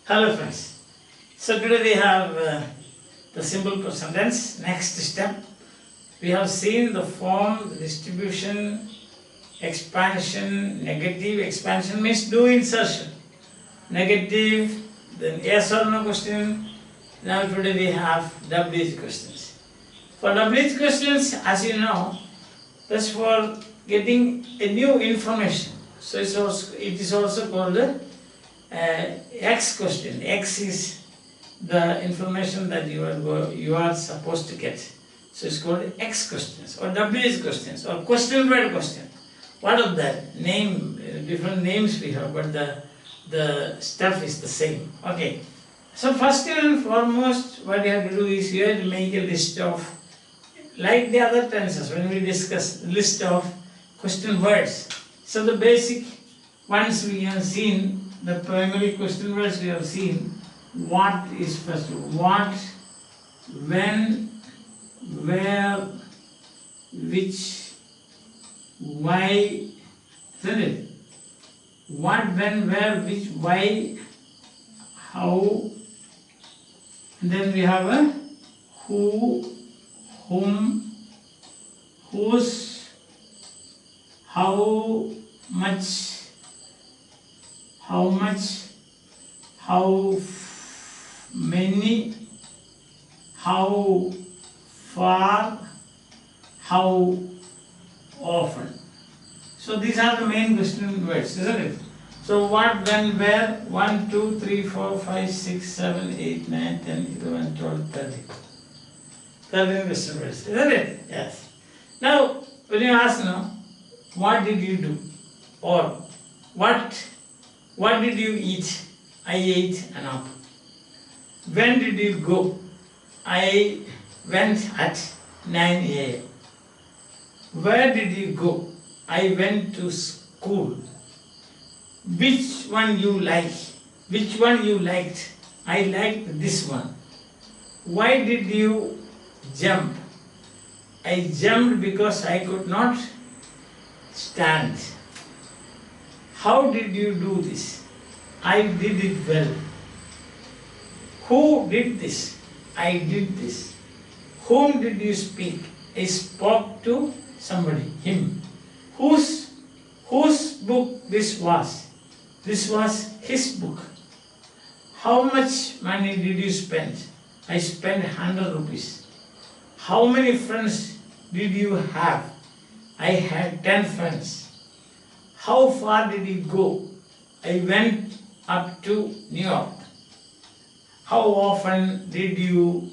Hello friends. So today we have the simple present tense. Next step, we have seen the form, the distribution, expansion. Negative expansion means do insertion. Negative, then yes or no question. Now today we have WH questions. For WH questions, as you know, that's for getting a new information. So it is also called X question. X is the information that you are supposed to get. So it's called X questions or WH questions or question word question. What of that? Name, different names we have, but the stuff is the same. Okay. So first and foremost, what you have to do is you have to make a list of, like the other tenses when we discuss, list of question words. So the basic ones we have seen, the primary question words we have seen. What is first? What, when, where, which, why, isn't it? What, when, where, which, why, how. And then we have a who, whom, whose, how much, how many, how far, how often. So these are the main question words, isn't it? So what, when, where, 1, 2, 3, 4, 5, 6, 7, 8, 9, 10, 11, 12, 13. 13 question words, isn't it? Yes. Now, when you ask now, what did you do? Or what did you eat? I ate an apple. When did you go? I went at 9 a.m. Where did you go? I went to school. Which one you like? Which one you liked? I liked this one. Why did you jump? I jumped because I could not stand. How did you do this? I did it well. Who did this? I did this. Whom did you speak? I spoke to somebody, him. Whose book this was? This was his book. How much money did you spend? I spent 100 rupees. How many friends did you have? I had 10 friends. How far did you go? I went up to New York. How often did you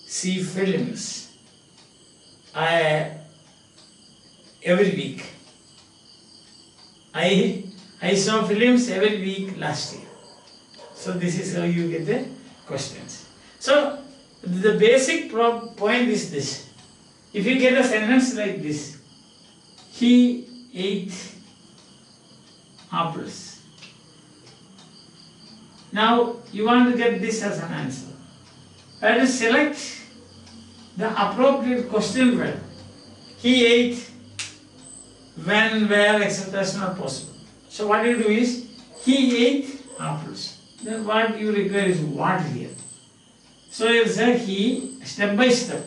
see films? Every week. I saw films every week last year. So this is how you get the questions. So the basic point is this. If you get a sentence like this, he ate apples. Now you want to get this as an answer. You have to select the appropriate question word. He ate, when, where, etc. is not possible. So what you do is, he ate apples. Then what you require is what here. So you say he, step by step,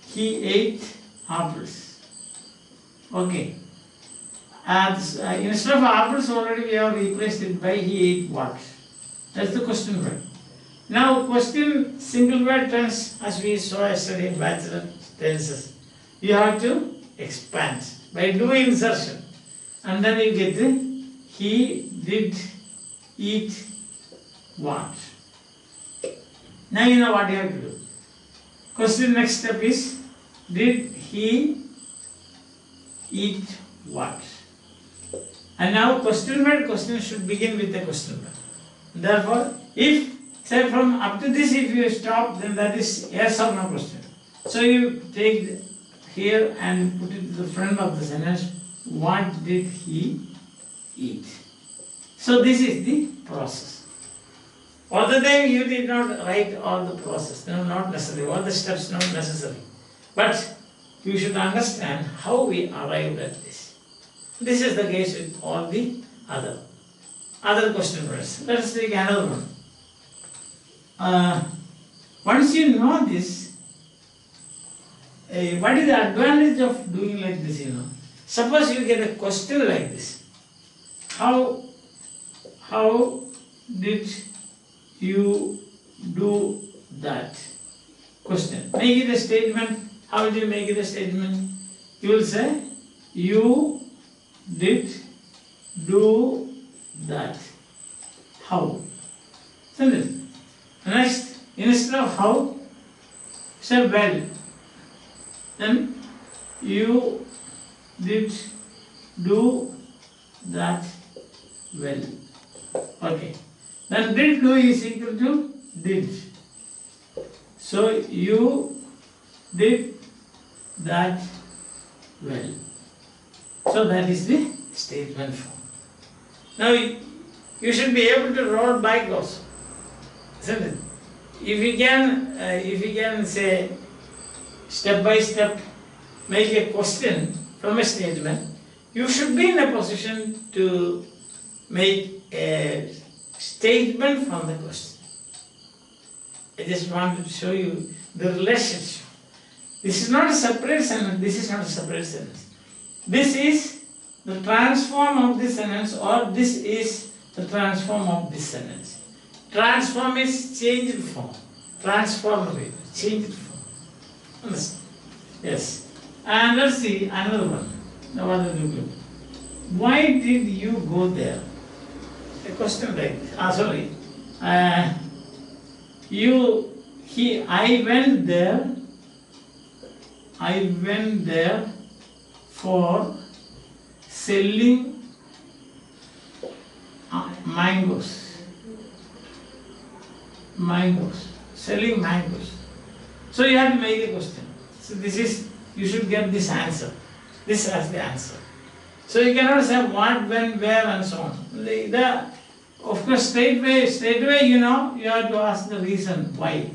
he ate apples. Okay. And instead of apples already we have replaced it by he ate what. That's the question word. Now question single word tense, as we saw yesterday in bachelor tenses. You have to expand by doing insertion. And then you get the he did eat what. Now you know what you have to do. Question next step is, did he eat what? And now question should begin with the question word. Therefore, if, say from up to this, if you stop, then that is yes or no question. So you take here and put it to the front of the sentence, what did he eat? So this is the process. All the time you did not write all the process, no, not necessary, all the steps not necessary. But you should understand how we arrived at this. This is the case with all the other question words. Let us take another one. once you know this, what is the advantage of doing like this, Suppose you get a question like this. How did you do that? Question. Make it a statement. How do you make it a statement? You will say, you did do that. How? Isn't it? Next, instead of how, say well. Then you did do that well. Okay. Then did do is equal to did. So you did that well. So that is the statement form. Now you should be able to roll back also. Isn't it? If you can say step by step make a question from a statement, you should be in a position to make a statement from the question. I just wanted to show you the relationship. This is not a separate sentence, this is not a separate sentence. This is the transform of this sentence, or this is the transform of this sentence. Transform is changed form. Transformative, changed form. Understand? Yes. And let's see another one. Now what do you do? Why did you go there? A question like this. I went there. I went there for selling mangoes. Selling mangoes. So you have to make a question. So you should get this answer. This as the answer. So you cannot say what, when, where, and so on. Of course, straightway, you have to ask the reason why.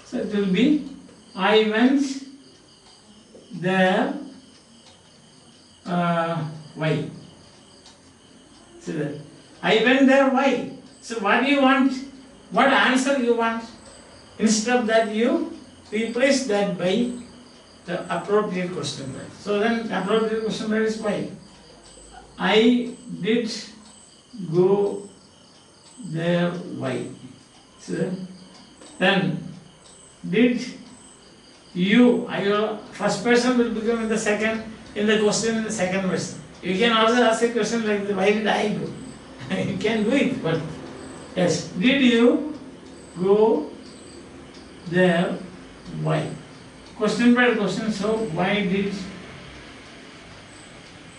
So it will be, I went there, why? So that, I went there, why? So what do you want? What answer you want? Instead of that, you replace that by the appropriate question word. So then the appropriate question word is why. I did go there, why? So then did you, first person will become in the question in the second person. You can also ask a question like, why did I go? You can do it, but yes, did you go there, why? Question by question, so why did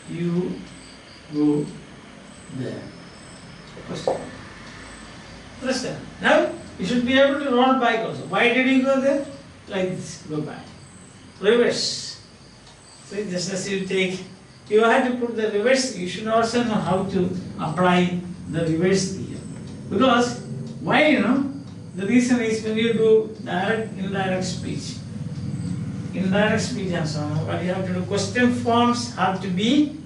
you go there? Question. Understand? Now you should be able to roll back also. Why did you go there? Like this, go back. Reverse. So just as you have to put the reverse, you should also know how to apply the reverse here. Because why, the reason is when you do direct, indirect speech. Indirect speech and so on, what you have to do, question forms have to be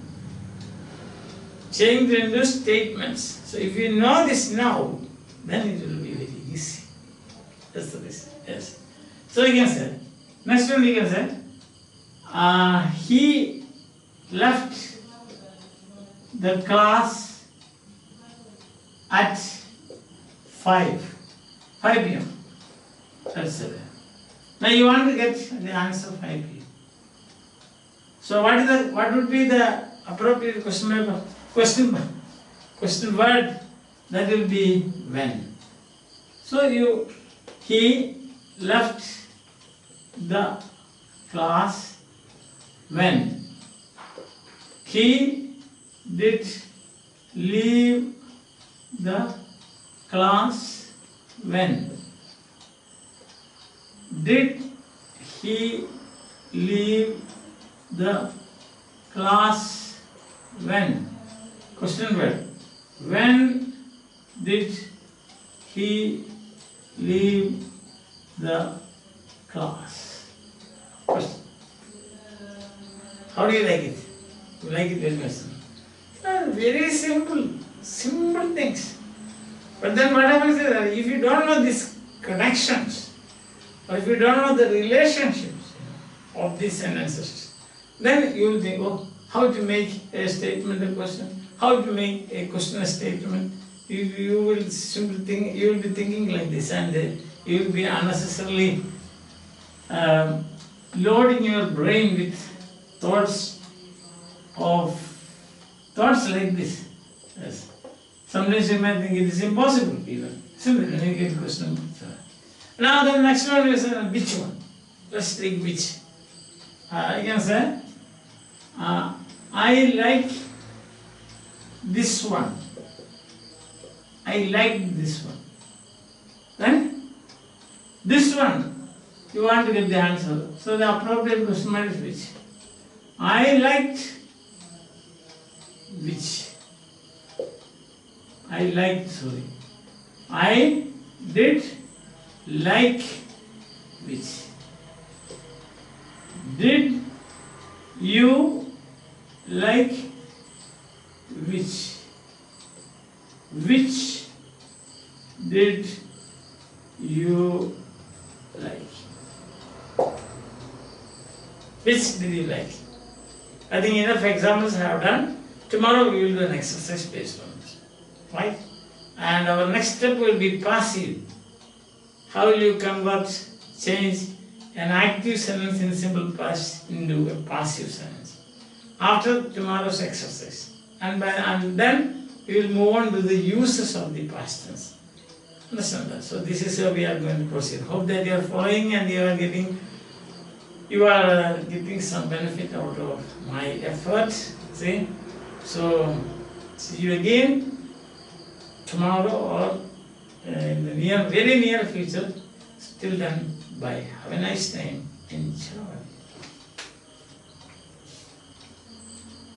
changed into statements. So if you know this now, then it will be very easy. That's the reason. Yes. So you can say, next one you can say, he left the class at 5 p.m. That's it. Now you want to get the answer 5 p.m. So what would be the appropriate question word? That will be when. So he left the class when. He did leave the class when. Did he leave the class when? Question word. When did he leave the class? Question. How do you like it? You like it very much? Very simple things. But then what happens is that if you don't know this connections, or if you don't know the relationships of these sentences, then you will think, oh, how to make a statement a question, how to make a question a statement. You will simply think, you will be thinking like this, and you will be unnecessarily loading your brain with thoughts like this. Yes. Sometimes you may think it is impossible even. Simply when you get a question. Now the next one is which one? Let's take which. I can say, I like this one. I like this one. Then this one, you want to get the answer. So the appropriate question is which? I liked which? I did like which? Did you like which? Which did you like? Which did you like? I think enough examples I have done. Tomorrow we will do an exercise based on this. Right? And our next step will be passive. How will you change an active sentence in simple past into a passive sentence? After tomorrow's exercise. And then we will move on to the uses of the past tense. Understand that? So this is how we are going to proceed. Hope that you are following and you are getting some benefit out of my effort. See? So see you again tomorrow or in the very near future. Till then, bye. Have a nice time. Enjoy.